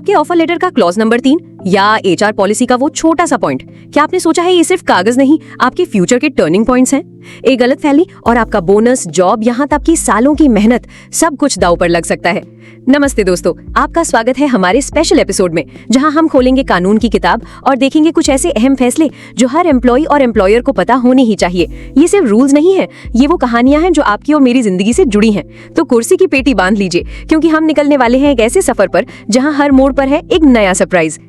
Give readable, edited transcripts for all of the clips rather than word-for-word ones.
आपके offer letter का clause number 3 या एचआर पॉलिसी का वो छोटा सा पॉइंट, क्या आपने सोचा है ये सिर्फ कागज नहीं, आपके फ्यूचर के टर्निंग पॉइंट्स हैं? एक गलत फैली और आपका बोनस, जॉब, यहाँ तक कि सालों की मेहनत, सब कुछ दांव पर लग सकता है। नमस्ते दोस्तों, आपका स्वागत है हमारे स्पेशल एपिसोड में, जहां हम खोलेंगे कानून की किताब और देखेंगे कुछ ऐसे अहम फैसले जो हर एम्प्लॉय और एम्प्लॉयर को पता होने ही चाहिए। ये सिर्फ रूल्स नहीं है, ये वो कहानियां हैं जो आपकी और मेरी जिंदगी से जुड़ी हैं। तो कुर्सी की पेटी बांध लीजिए, क्योंकि हम निकलने वाले हैं एक ऐसे सफर पर जहां हर मोड़ पर है एक नया सरप्राइज।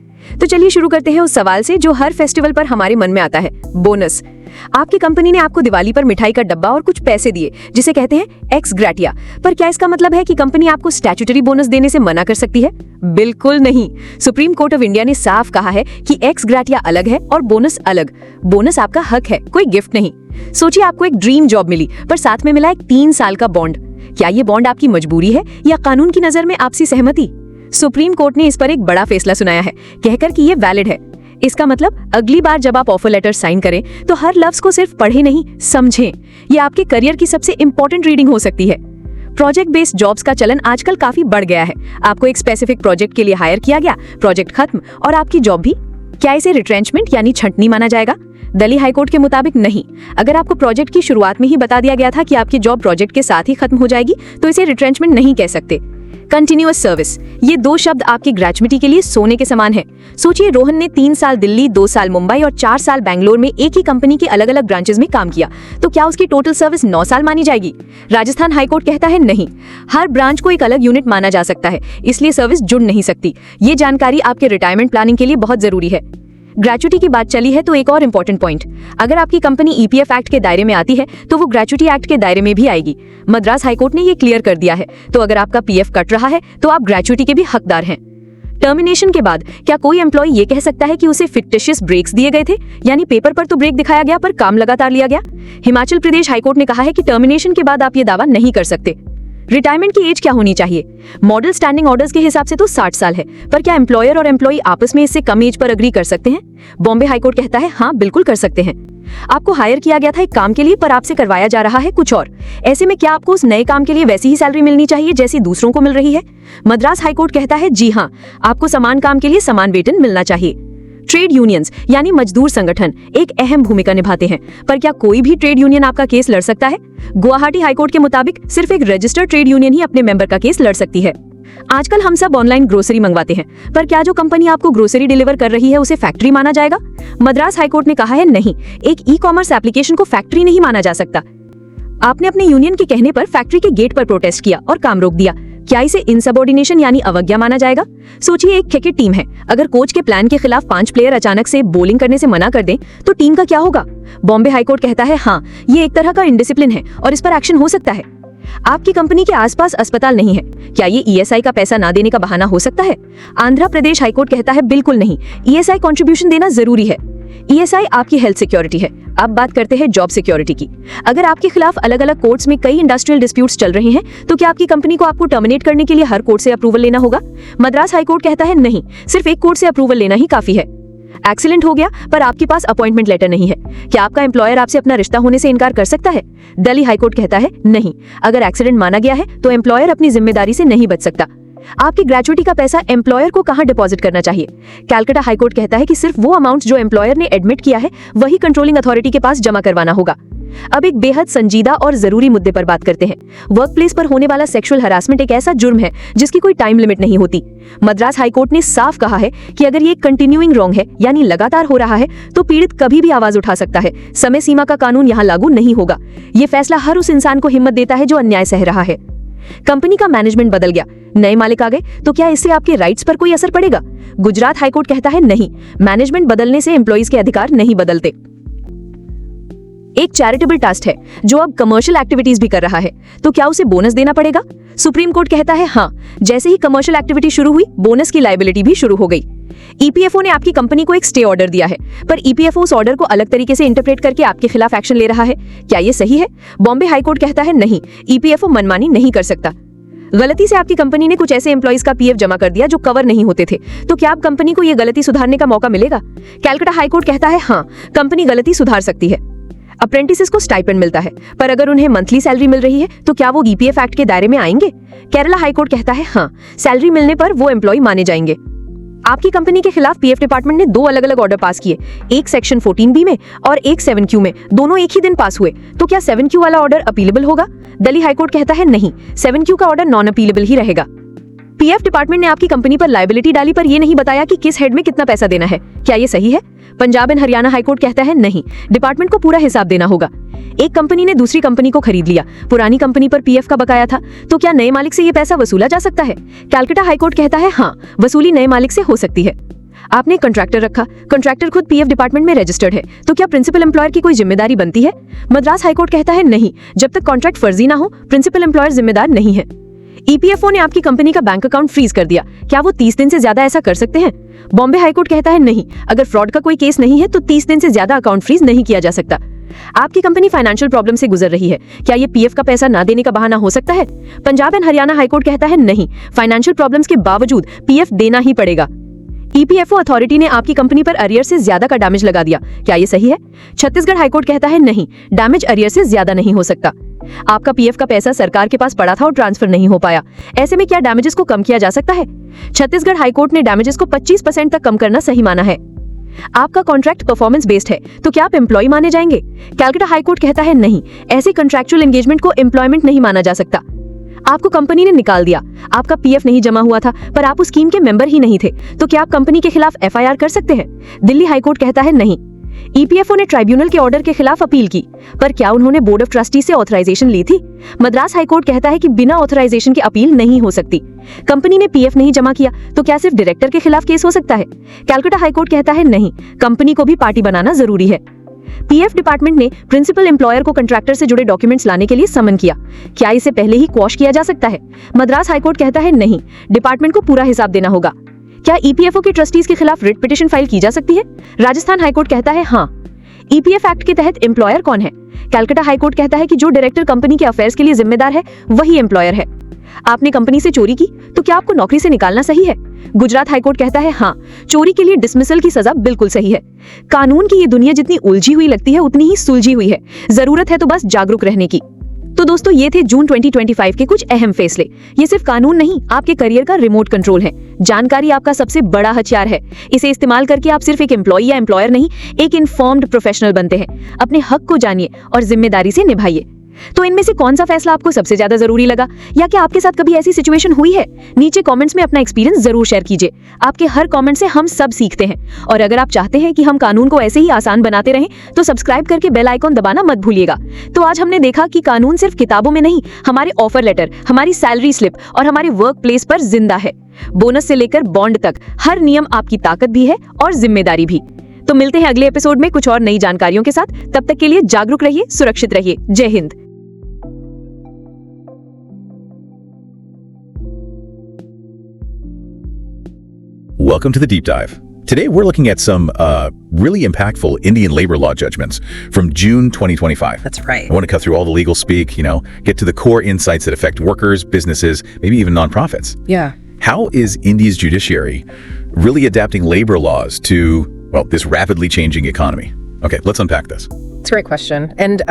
तो चलिए शुरू करते हैं उस सवाल से जो हर फेस्टिवल पर हमारे मन में आता है, बोनस। आपकी कंपनी ने आपको दिवाली पर मिठाई का डब्बा और कुछ पैसे दिए, जिसे कहते हैं एक्स ग्रेटिया। पर क्या इसका मतलब है कि कंपनी आपको स्टैट्यूटरी बोनस देने से मना कर सकती है? बिल्कुल नहीं। सुप्रीम कोर्ट ऑफ इंडिया ने साफ कहा है कि एक्स ग्रेटिया अलग है और बोनस अलग। बोनस आपका हक है, कोई गिफ्ट नहीं। सोचिए आपको एक ड्रीम जॉब मिली, पर साथ में मिला एक 3 साल का बॉन्ड। क्या ये बॉन्ड आपकी मजबूरी है या कानून की नजर में आपसी सहमति? सुप्रीम कोर्ट ने इस पर एक बड़ा फैसला सुनाया है, कहकर कि ये वैलिड है। इसका मतलब अगली बार जब आप ऑफर लेटर साइन करें तो हर लफ्ज को सिर्फ पढ़े नहीं, समझें। ये आपके करियर की सबसे इंपॉर्टेंट रीडिंग हो सकती है। प्रोजेक्ट बेस्ड जॉब्स का चलन आजकल काफी बढ़ गया है। आपको एक स्पेसिफिक प्रोजेक्ट के लिए हायर किया गया, प्रोजेक्ट खत्म और आपकी जॉब भी। क्या इसे रिट्रेंचमेंट यानी छंटनी माना जाएगा? दिल्ली हाईकोर्ट के मुताबिक नहीं। अगर आपको प्रोजेक्ट की शुरुआत में ही बता दिया गया था कि आपकी जॉब प्रोजेक्ट के साथ ही खत्म हो जाएगी, तो इसे रिट्रेंचमेंट नहीं कह सकते। कंटिन्यूअस सर्विस, ये 2 शब्द आपकी ग्रेचुइटी के लिए सोने के समान है। सोचिए, रोहन ने 3 साल दिल्ली, 2 साल मुंबई और 4 साल बैंगलोर में एक ही कंपनी के अलग अलग ब्रांचेस में काम किया, तो क्या उसकी टोटल सर्विस 9 साल मानी जाएगी? राजस्थान हाईकोर्ट कहता है नहीं, हर ब्रांच को एक अलग यूनिट माना जा सकता है, इसलिए सर्विस जुड़ नहीं सकती। ये जानकारी आपके रिटायरमेंट प्लानिंग के लिए बहुत जरूरी है। ग्रेचुइटी की बात चली है तो एक और इम्पोर्टेंट पॉइंट, अगर आपकी कंपनी ईपीएफ एक्ट के दायरे में आती है तो वो ग्रेचुइटी एक्ट के दायरे में भी आएगी। मद्रास हाईकोर्ट ने ये क्लियर कर दिया है। तो अगर आपका पीएफ कट रहा है तो आप ग्रेचुइटी के भी हकदार हैं। टर्मिनेशन के बाद क्या कोई एम्प्लॉय ये कह सकता है कि उसे फिक्टिशियस ब्रेक्स दिए गए थे, यानी पेपर पर तो ब्रेक दिखाया गया पर काम लगातार लिया गया? हिमाचल प्रदेश हाईकोर्ट ने कहा है कि टर्मिनेशन के बाद आप ये दावा नहीं कर सकते। रिटायरमेंट की एज क्या होनी चाहिए? मॉडल स्टैंडिंग ऑर्डर्स के हिसाब से तो 60 साल है, पर क्या एम्प्लॉयर और एम्प्लॉई आपस में इससे कम एज पर अग्री कर सकते हैं? बॉम्बे हाईकोर्ट कहता है हाँ, बिल्कुल कर सकते हैं। आपको हायर किया गया था एक काम के लिए, पर आपसे करवाया जा रहा है कुछ और। ऐसे में क्या आपको उस नए काम के लिए वैसी ही सैलरी मिलनी चाहिए जैसी दूसरों को मिल रही है? मद्रास हाईकोर्ट कहता है जी हाँ, आपको समान काम के लिए समान वेतन मिलना चाहिए। ट्रेड यूनियंस यानी मजदूर संगठन एक अहम भूमिका निभाते हैं, पर क्या कोई भी ट्रेड यूनियन आपका केस लड़ सकता है? गुवाहाटी हाईकोर्ट के मुताबिक सिर्फ एक रजिस्टर्ड ट्रेड यूनियन ही अपने मेंबर का केस लड़ सकती है। आजकल हम सब ऑनलाइन ग्रोसरी मंगवाते हैं, पर क्या जो कंपनी आपको ग्रोसरी डिलीवर कर रही है उसे फैक्ट्री माना जाएगा? मद्रास हाईकोर्ट ने कहा है नहीं, एक ई-कॉमर्स एप्लीकेशन को फैक्ट्री नहीं माना जा सकता। आपने अपने यूनियन के कहने पर फैक्ट्री के गेट पर प्रोटेस्ट किया और काम रोक दिया, क्या इसे इनसबऑर्डिनेशन यानी अवज्ञा माना जाएगा? सोचिए, एक क्रिकेट टीम है, अगर कोच के प्लान के खिलाफ 5 प्लेयर अचानक से बॉलिंग करने से मना कर दें तो टीम का क्या होगा? बॉम्बे हाईकोर्ट कहता है हाँ, ये एक तरह का इंडिसिप्लिन है और इस पर एक्शन हो सकता है। आपकी कंपनी के आसपास अस्पताल नहीं है, क्या ये ईएसआई का पैसा ना देने का बहाना हो सकता है? आंध्र प्रदेश हाईकोर्ट कहता है बिल्कुल नहीं, ईएसआई कंट्रीब्यूशन देना जरूरी है। ईएसआई आपकी हेल्थ सिक्योरिटी है। अब बात करते हैं जॉब सिक्योरिटी की। अगर आपके खिलाफ अलग अलग कोर्ट्स में कई इंडस्ट्रियल डिस्प्यूट्स चल रहे हैं, तो क्या आपकी कंपनी को आपको टर्मिनेट करने के लिए हर कोर्ट से अप्रूवल लेना होगा? मद्रास हाईकोर्ट कहता है नहीं, सिर्फ एक कोर्ट से अप्रूवल लेना ही काफी है। एक्सीडेंट हो गया पर आपके पास अपॉइंटमेंट लेटर नहीं है, क्या आपका एम्प्लॉयर आपसे अपना रिश्ता होने से इनकार कर सकता है? दिल्ली हाईकोर्ट कहता है नहीं, अगर एक्सीडेंट माना गया है तो एम्प्लॉयर अपनी जिम्मेदारी से नहीं बच सकता। आपकी ग्रेचुइटी का पैसा एम्प्लॉयर को कहां डिपॉजिट करना चाहिए? कैलकाटा हाईकोर्ट कहता है कि सिर्फ वो अमाउंट जो एम्प्लॉयर ने एडमिट किया है वही कंट्रोलिंग अथॉरिटी के पास जमा करवाना होगा। अब एक बेहद संजीदा और जरूरी मुद्दे पर बात करते हैं। वर्कप्लेस पर होने वाला सेक्सुअल हरासमेंट एक ऐसा जुर्म है जिसकी कोई टाइम लिमिट नहीं होती। मद्रास हाईकोर्ट ने साफ कहा है कि अगर ये कंटिन्यूइंग रॉन्ग है, यानी लगातार हो रहा है, तो पीड़ित कभी भी आवाज उठा सकता है। समय सीमा का कानून यहाँ लागू नहीं होगा। ये फैसला हर उस इंसान को हिम्मत देता है जो अन्याय सह रहा है। कंपनी का मैनेजमेंट बदल गया, नए मालिक आ गए, तो क्या इससे आपके राइट्स पर कोई असर पड़ेगा? गुजरात हाईकोर्ट कहता है नहीं, मैनेजमेंट बदलने से एम्प्लॉइज के अधिकार नहीं बदलते। एक चैरिटेबल ट्रस्ट है जो अब कमर्शियल एक्टिविटीज भी कर रहा है, तो क्या उसे बोनस देना पड़ेगा? सुप्रीम कोर्ट कहता है हाँ, जैसे ही कमर्शियल एक्टिविटी शुरू हुई, बोनस की लायबिलिटी भी शुरू हो गई। ईपीएफओ ने आपकी कंपनी को एक स्टे ऑर्डर दिया है, पर ईपीएफओ उस ऑर्डर को अलग तरीके से इंटरप्रेट करके आपके खिलाफ एक्शन ले रहा है, क्या ये सही है? बॉम्बे हाईकोर्ट कहता है नहीं, ईपीएफओ मनमानी नहीं कर सकता। गलती से आपकी कंपनी ने कुछ ऐसे एम्प्लॉइज का पीएफ जमा कर दिया जो कवर नहीं होते थे, तो क्या आप कंपनी को यह गलती सुधारने का मौका मिलेगा? कैलकाटा हाईकोर्ट कहता है हाँ, कंपनी गलती सुधार सकती है। अप्रेंटिसेस को स्टाइपेंड मिलता है, पर अगर उन्हें मंथली सैलरी मिल रही है तो क्या वो ईपीएफ एक्ट के दायरे में आएंगे? केरला हाईकोर्ट कहता है हाँ, सैलरी मिलने पर वो एम्प्लॉय माने जाएंगे। आपकी कंपनी के खिलाफ पीएफ डिपार्टमेंट ने 2 अलग-अलग ऑर्डर पास किए, एक सेक्शन 14B में और एक 7Q में, दोनों एक ही दिन पास हुए। तो क्या 7Q वाला ऑर्डर अपीलेबल होगा? दिल्ली हाईकोर्ट कहता है नहीं, 7Q का ऑर्डर नॉन अपीलेबल ही रहेगा। पीएफ डिपार्टमेंट ने आपकी कंपनी पर लायबिलिटी डाली पर यह नहीं बताया कि किस हेड में कितना पैसा देना है। क्या ये सही है? पंजाब एंड हरियाणा हाईकोर्ट कहता है नहीं, डिपार्टमेंट को पूरा हिसाब देना होगा। एक कंपनी ने दूसरी कंपनी को खरीद लिया, पुरानी कंपनी पर पीएफ का बकाया था, तो क्या नए मालिक से ये पैसा वसूला जा सकता है? कलकत्ता हाईकोर्ट कहता है हाँ, वसूली नए मालिक से हो सकती है। आपने कंट्रैक्टर रखा, कंट्रैक्टर खुद पीएफ डिपार्टमेंट में रजिस्टर्ड है, तो क्या प्रिंसिपल एम्प्लॉयर की कोई जिम्मेदारी बनती है? मद्रास हाईकोर्ट कहता है नहीं, जब तक कॉन्ट्रैक्ट फर्जी ना हो, प्रिंसिपल एम्प्लॉयर जिम्मेदार नहीं है। ईपीएफओ ने आपकी कंपनी का बैंक अकाउंट फ्रीज कर दिया, क्या वो 30 दिन से ज्यादा ऐसा कर सकते हैं? बॉम्बे हाईकोर्ट कहता है नहीं, अगर फ्रॉड का कोई केस नहीं है तो 30 दिन से ज्यादा अकाउंट फ्रीज नहीं किया जा सकता। आपकी कंपनी फाइनेंशियल प्रॉब्लम से गुजर रही है, क्या ये पीएफ का पैसा ना देने का बहाना हो सकता है? पंजाब एंड हरियाणा हाईकोर्ट कहता है नहीं, फाइनेंशियल प्रॉब्लम्स के बावजूद पीएफ देना ही पड़ेगा। ईपीएफओ अथॉरिटी ने आपकी कंपनी पर अरियर से ज्यादा का डैमेज लगा दिया, क्या ये सही है? छत्तीसगढ़ हाईकोर्ट कहता है नहीं, डैमेज अरियर से ज्यादा नहीं हो सकता। आपका पीएफ का पैसा सरकार के पास पड़ा था और ट्रांसफर नहीं हो पाया, ऐसे में क्या डैमेजेस को कम किया जा सकता है? छत्तीसगढ़ हाईकोर्ट ने डैमेजेस को 25% तक कम करना सही माना है। आपका कॉन्ट्रैक्ट परफॉर्मेंस बेस्ड है, तो क्या आप एम्प्लॉय माने जाएंगे? कलकत्ता हाईकोर्ट कहता है नहीं, ऐसे कंट्रैक्चुअल एंगेजमेंट को एम्प्लॉयमेंट नहीं माना जा सकता। आपको कंपनी ने निकाल दिया, आपका पीएफ नहीं जमा हुआ था, पर आप उस स्कीम के मेंबर ही नहीं थे, तो क्या आप कंपनी के खिलाफ एफआईआर कर सकते हैं? दिल्ली हाईकोर्ट कहता है नहीं। ईपीएफओ ने ट्राइब्यूनल के ऑर्डर के खिलाफ अपील की, पर क्या उन्होंने बोर्ड ऑफ ट्रस्टी से ऑथराइजेशन ली थी? मद्रास हाईकोर्ट कहता है कि बिना ऑथराइजेशन के अपील नहीं हो सकती। कंपनी ने पीएफ नहीं जमा किया, तो क्या सिर्फ डायरेक्टर के खिलाफ केस हो सकता है? कलकत्ता हाईकोर्ट कहता है नहीं, कंपनी को भी पार्टी बनाना जरूरी है। पीएफ डिपार्टमेंट ने प्रिंसिपल एम्प्लॉयर को कंट्रैक्टर से जुड़े डॉक्यूमेंट्स लाने के लिए समन किया, क्या इसे पहले ही क्वॉश किया जा सकता है? मद्रास हाईकोर्ट कहता है नहीं, डिपार्टमेंट को पूरा हिसाब देना होगा। क्या ईपीएफओ के ट्रस्टीज के खिलाफ रिट पिटीशन फाइल की जा सकती है? राजस्थान हाईकोर्ट कहता है हाँ। ईपीएफ एक्ट के तहत एम्प्लॉयर कौन है? कलकत्ता हाईकोर्ट कहता है कि जो डायरेक्टर कंपनी के अफेयर्स के लिए जिम्मेदार है वही एम्प्लॉयर है। आपने कंपनी से चोरी की, तो क्या आपको नौकरी से निकालना सही है? गुजरात हाईकोर्ट कहता है हाँ, चोरी के लिए डिसमिसल की सजा बिल्कुल सही है। कानून की ये दुनिया जितनी उलझी हुई लगती है उतनी ही सुलझी हुई है, जरूरत है तो बस जागरूक रहने की। तो दोस्तों, ये थे जून 2025 के कुछ अहम फैसले। ये सिर्फ कानून नहीं, आपके करियर का रिमोट कंट्रोल है। जानकारी आपका सबसे बड़ा हथियार है, इसे इस्तेमाल करके आप सिर्फ एक एम्प्लॉय या एम्प्लॉयर नहीं, एक इन्फॉर्म्ड प्रोफेशनल बनते हैं। अपने हक को जानिए और जिम्मेदारी से निभाइए। तो इनमें से कौन सा फैसला आपको सबसे ज्यादा जरूरी लगा, या क्या आपके साथ कभी ऐसी सिचुएशन हुई है? नीचे कमेंट्स में अपना एक्सपीरियंस जरूर शेयर कीजिए। आपके हर कमेंट से हम सब सीखते हैं, और अगर आप चाहते हैं कि हम कानून को ऐसे ही आसान बनाते रहें तो सब्सक्राइब करके बेल आइकॉन दबाना मत भूलिएगा। तो आज हमने देखा कि कानून सिर्फ किताबों में नहीं, हमारे ऑफर लेटर, हमारी सैलरी स्लिप और हमारे वर्क प्लेस पर जिंदा है। बोनस से लेकर बॉन्ड तक हर नियम आपकी ताकत भी है और जिम्मेदारी भी। तो मिलते हैं अगले एपिसोड में कुछ और नई जानकारियों के साथ। तब तक के लिए जागरूक रहिए, सुरक्षित रहिए। जय Hind. Welcome to the Deep Dive. Today we're looking at some really impactful Indian labor law judgments from June 2025. That's right. I want to cut through all the legal speak, get to the core insights that affect workers, businesses, maybe even nonprofits. Yeah. How is India's judiciary really adapting labor laws to, well, this rapidly changing economy? Okay, let's unpack this. It's a great question. And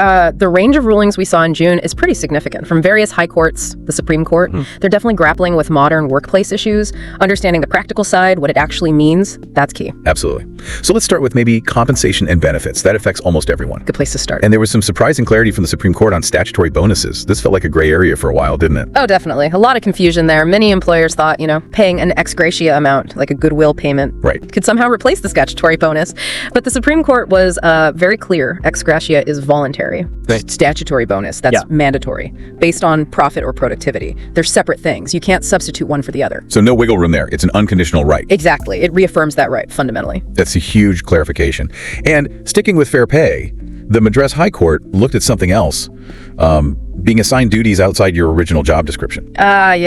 the range of rulings we saw in June is pretty significant. From various high courts, the Supreme Court, they're definitely grappling with modern workplace issues, understanding the practical side, what it actually means. That's key. Absolutely. So let's start with maybe compensation and benefits. That affects almost everyone. Good place to start. And there was some surprising clarity from the Supreme Court on statutory bonuses. This felt like a gray area for a while, didn't it? Oh, definitely. A lot of confusion there. Many employers thought, paying an ex gratia amount, like a goodwill payment, Right. could somehow replace the statutory bonus. But the Supreme Court was very clear. Ex gratia is voluntary. Right. Statutory bonus, that's mandatory, based on profit or productivity. They're separate things. You can't substitute one for the other. So no wiggle room there. It's an unconditional right. Exactly. It reaffirms that right, fundamentally. That's a huge clarification. And sticking with fair pay, the Madras High Court looked at something else, being assigned duties outside your original job description.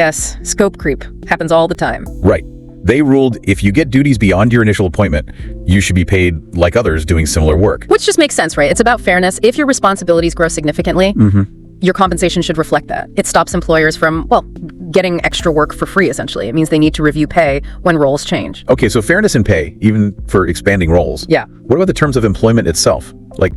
Yes. Scope creep. Happens all the time. Right. They ruled if you get duties beyond your initial appointment, you should be paid like others doing similar work. Which just makes sense, right? It's about fairness. If your responsibilities grow significantly, your compensation should reflect that. It stops employers from, getting extra work for free, essentially. It means they need to review pay when roles change. Okay, so fairness in pay, even for expanding roles. Yeah. What about the terms of employment itself? like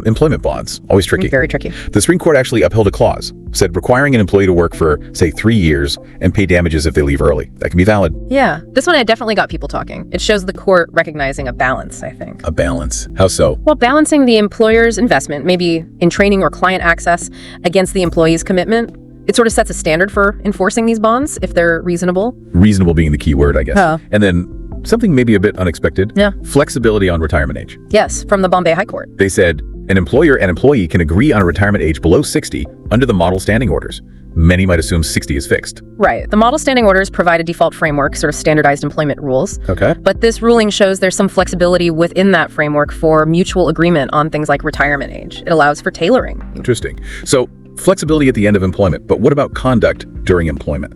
employment bonds. Always tricky. Very tricky. The Supreme Court actually upheld a clause, said requiring an employee to work for, say, 3 years and pay damages if they leave early. That can be valid. Yeah, this one I definitely got people talking. It shows the court recognizing a balance, I think. A balance. How so? Well, balancing the employer's investment, maybe in training or client access, against the employee's commitment. It sort of sets a standard for enforcing these bonds if they're reasonable. Reasonable being the key word, I guess. Huh. And then something maybe a bit unexpected. Yeah. Flexibility on retirement age. Yes, from the Bombay High Court. They said an employer and employee can agree on a retirement age below 60 under the model standing orders. Many might assume 60 is fixed. Right. The model standing orders provide a default framework, sort of standardized employment rules. Okay. But this ruling shows there's some flexibility within that framework for mutual agreement on things like retirement age. It allows for tailoring. Interesting. So flexibility at the end of employment, but what about conduct during employment?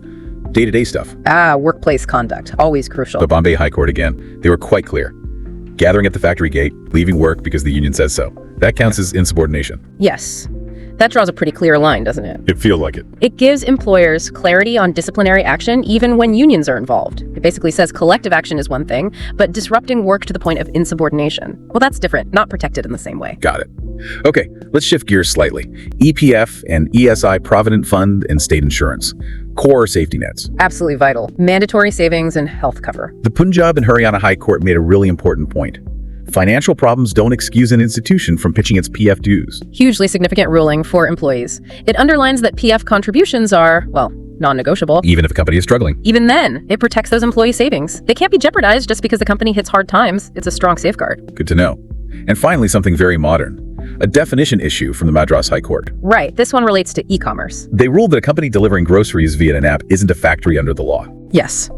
Day-to-day stuff. Workplace conduct, always crucial. The Bombay High Court again, they were quite clear. Gathering at the factory gate, leaving work because the union says so. That counts as insubordination. Yes. That draws a pretty clear line, doesn't it? It feels like it. It gives employers clarity on disciplinary action even when unions are involved. It basically says collective action is one thing, but disrupting work to the point of insubordination, well, that's different, not protected in the same way. Got it. Okay, let's shift gears slightly. EPF and ESI Provident Fund and state insurance. Core safety nets. Absolutely vital. Mandatory savings and health cover. The Punjab and Haryana High Court made a really important point. Financial problems don't excuse an institution from pitching its PF dues. Hugely significant ruling for employees. It underlines that PF contributions are, well, non-negotiable. Even if a company is struggling. Even then, it protects those employee savings. They can't be jeopardized just because the company hits hard times. It's a strong safeguard. Good to know. And finally, something very modern. A definition issue from the Madras High Court. Right, this one relates to e-commerce. They ruled that a company delivering groceries via an app isn't a factory under the law. Yes.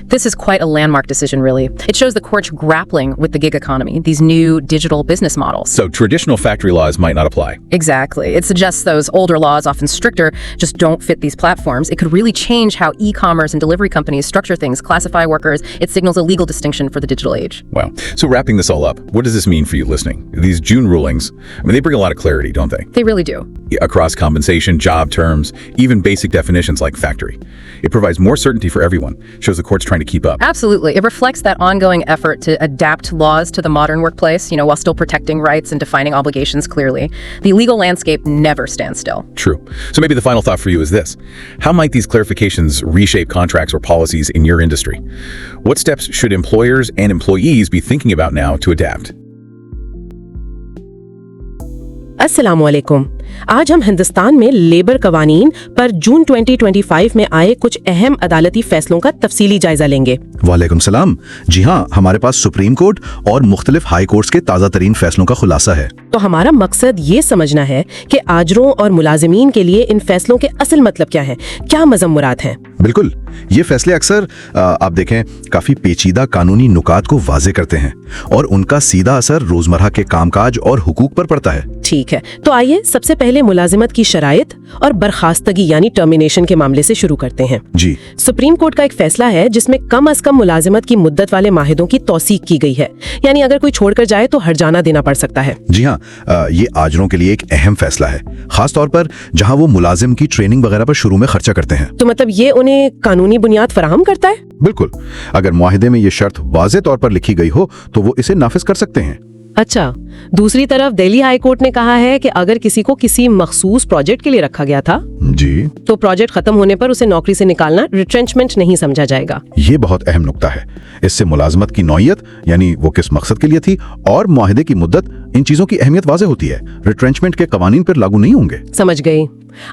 This is quite a landmark decision, really. It shows the courts grappling with the gig economy, these new digital business models. So traditional factory laws might not apply. Exactly. It suggests those older laws, often stricter, just don't fit these platforms. It could really change how e-commerce and delivery companies structure things, classify workers. It signals a legal distinction for the digital age. Wow. So wrapping this all up, what does this mean for you listening? These June rulings, they bring a lot of clarity, don't they? They really do. Across compensation, job terms, even basic definitions like factory. It provides more certainty for everyone, shows the court's trying to keep up. Absolutely. It reflects that ongoing effort to adapt laws to the modern workplace, while still protecting rights and defining obligations clearly. The legal landscape never stands still. True. So maybe the final thought for you is this. How might these clarifications reshape contracts or policies in your industry? What steps should employers and employees be thinking about now to adapt? अस्सलामुअलैकुम। आज हम हिंदुस्तान में labour कवानीन पर जून 2025 में आए कुछ अहम अदालती फैसलों का तफसीली जायजा लेंगे। वालेकुम सलाम। जी हाँ, हमारे पास सुप्रीम कोर्ट और मुख्तलिफ हाई कोर्ट्स के ताज़ा तरीन फैसलों का खुलासा है। तो हमारा मकसद ये समझना है कि आजरों और मुलाजिमीन के लिए इन फैसलों के असल मतलब क्या है, क्या मज़म मुराद हैं। बिल्कुल, ये फैसले अक्सर आप देखें काफी पेचीदा कानूनी नुकात को वाजे करते हैं और उनका सीधा असर रोजमर्रा के कामकाज और हुकूक पर पड़ता है। ठीक है, तो आइए सबसे पहले मुलाजिमत की शराइत और बर्खास्तगी यानी टर्मिनेशन के मामले से शुरू करते हैं। जी। सुप्रीम कोर्ट का एक फैसला है जिसमें कम अज कम मुलाजिमत की मुद्दत वाले माहिदों की तौसीक की गई है, यानी अगर कोई छोड़कर जाए तो हर्जाना देना पड़ सकता है। जी हाँ, ये आजरों के लिए एक अहम फैसला है, खास तौर पर जहाँ वो मुलाजिम की ट्रेनिंग वगैरह पर शुरू में खर्चा करते हैं। तो मतलब ये उन्हें कानूनी बुनियाद फराहम करता है? बिल्कुल, अगर मुआहिदे में ये शर्त वाज़े तौर पर लिखी गई हो तो वो इसे नाफिज कर सकते हैं। अच्छा, दूसरी तरफ दिल्ली हाई कोर्ट ने कहा है कि अगर किसी को किसी मखसूस प्रोजेक्ट के लिए रखा गया था जी, तो प्रोजेक्ट खत्म होने पर उसे नौकरी से निकालना रिट्रेंचमेंट नहीं समझा जाएगा। ये बहुत अहम नुक्ता है। इससे मुलाजमत की नौयत यानी वो किस मकसद के लिए थी और मुआहिदे की मुद्दत, इन चीजों की अहमियत वाज़े होती है। रिट्रेंचमेंट के कवानीन पर लागू नहीं होंगे। समझ गई।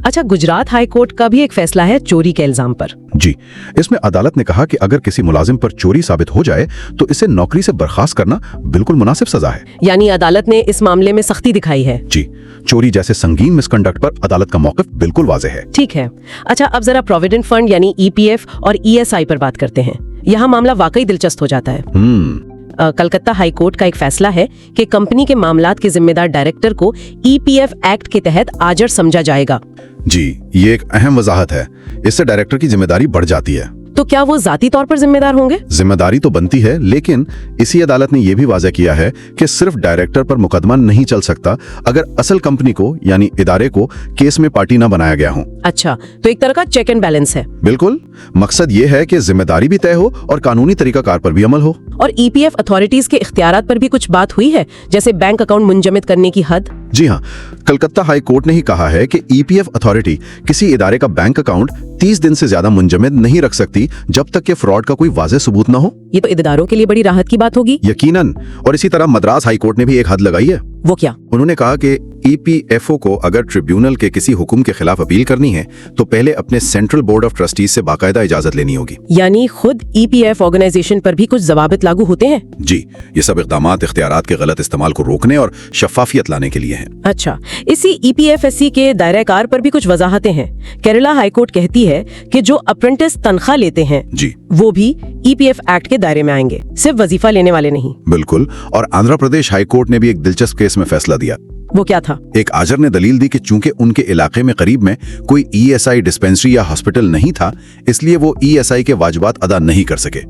अच्छा, गुजरात हाई कोर्ट का भी एक फैसला है चोरी के इल्जाम पर। जी, इसमें अदालत ने कहा कि अगर किसी मुलाजिम पर चोरी साबित हो जाए तो इसे नौकरी से बर्खास्त करना बिल्कुल मुनासिब सजा है। यानी अदालत ने इस मामले में सख्ती दिखाई है। जी, चोरी जैसे संगीन मिसकंडक्ट पर अदालत का मौक़िफ़ बिल्कुल वाज़ेह है। ठीक है। अच्छा, अब जरा प्रोविडेंट फंड यानी ईपीएफ और ईएसआई पर बात करते हैं। यहाँ मामला वाकई दिलचस्प हो जाता है। कलकत्ता हाई कोर्ट का एक फैसला है कि कंपनी के मामलात के जिम्मेदार डायरेक्टर को ईपीएफ एक्ट के तहत आजर समझा जाएगा। जी, ये एक अहम वजाहत है। इससे डायरेक्टर की जिम्मेदारी बढ़ जाती है। तो क्या वो जाती तौर पर जिम्मेदार होंगे? जिम्मेदारी तो बनती है, लेकिन इसी अदालत ने यह भी वाज़ेह किया है कि सिर्फ डायरेक्टर पर मुकदमा नहीं चल सकता अगर असल कंपनी को यानी इदारे को केस में पार्टी न बनाया गया हो। अच्छा, तो एक तरह का चेक एंड बैलेंस है। बिल्कुल, मकसद ये है कि जिम्मेदारी भी तय हो और कानूनी तरीकाकार पर भी अमल हो। और ईपीएफ अथॉरिटीज के इख्तियारात पर भी कुछ बात हुई है, जैसे बैंक अकाउंट मुंजमद करने की हद? जी हाँ, कलकत्ता हाई कोर्ट ने ही कहा है कि ईपीएफ अथॉरिटी किसी इदारे का बैंक अकाउंट 30 दिन से ज्यादा मुंजमद नहीं रख सकती जब तक कि फ्रॉड का कोई वाज़ेह सबूत न हो। ये तो इदारों के लिए बड़ी राहत की बात होगी। यकीनन। और इसी तरह मद्रास हाई कोर्ट ने भी एक हद लगाई है। वो क्या? उन्होंने कहा कि ईपीएफओ को अगर ट्रिब्यूनल के किसी हुक्म के खिलाफ अपील करनी है तो पहले अपने सेंट्रल बोर्ड ऑफ ट्रस्टीज से बाकायदा इजाजत लेनी होगी। यानी खुद ईपीएफ ऑर्गेनाइजेशन पर भी कुछ ज़वाबित लागू होते हैं? जी, ये सब इक़दामात इख्तियारात के गलत इस्तेमाल को रोकने और शफाफियत लाने के लिए हैं। अच्छा, इसी ईपीएफएससी के दायरे कार पर भी कुछ वजाहतें हैं। केरला हाईकोर्ट कहती है कि जो अप्रेंटिस तनख्वाह लेते हैं जी, वो भी ईपीएफ एक्ट के दायरे में आएंगे, सिर्फ वजीफा लेने वाले नहीं। बिल्कुल। और आंध्र प्रदेश हाईकोर्ट ने भी एक दिलचस्प केस में फैसला दिया। वो क्या था? एक आजर ने दलील दी कि चूंकि उनके इलाके में करीब में कोई ईएसआई डिस्पेंसरी या हॉस्पिटल नहीं था, इसलिए वो ईएसआई के वाजिबात अदा नहीं कर सके।